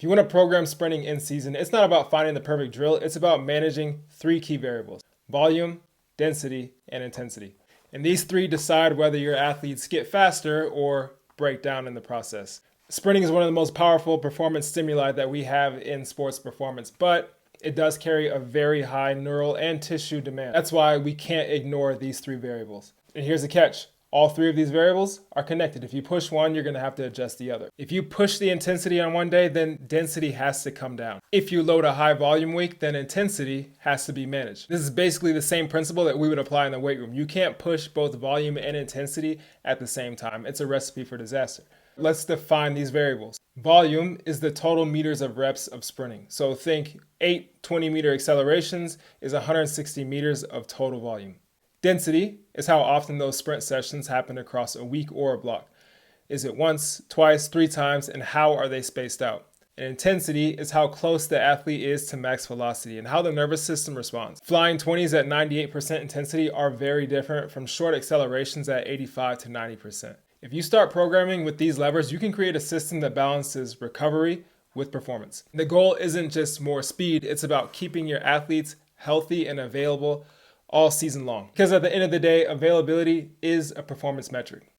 If you want to program sprinting in season, it's not about finding the perfect drill, it's about managing three key variables: volume, density, and intensity. And these three decide whether your athletes get faster or break down in the process. Sprinting is one of the most powerful performance stimuli that we have in sports performance, but it does carry a very high neural and tissue demand. That's why we can't ignore these three variables. And here's the catch: all three of these variables are connected. If you push one, you're going to have to adjust the other. If you push the intensity on one day, then density has to come down. If you load a high volume week, then intensity has to be managed. This is basically the same principle that we would apply in the weight room. You can't push both volume and intensity at the same time. It's a recipe for disaster. Let's define these variables. Volume is the total meters of reps of sprinting. So think 8 20-meter accelerations is 160 meters of total volume. Density is how often those sprint sessions happen across a week or a block. Is it once, twice, three times, and how are they spaced out? And intensity is how close the athlete is to max velocity and how the nervous system responds. Flying 20s at 98% intensity are very different from short accelerations at 85 to 90%. If you start programming with these levers, you can create a system that balances recovery with performance. The goal isn't just more speed, it's about keeping your athletes healthy and available all season long. Because at the end of the day, availability is a performance metric.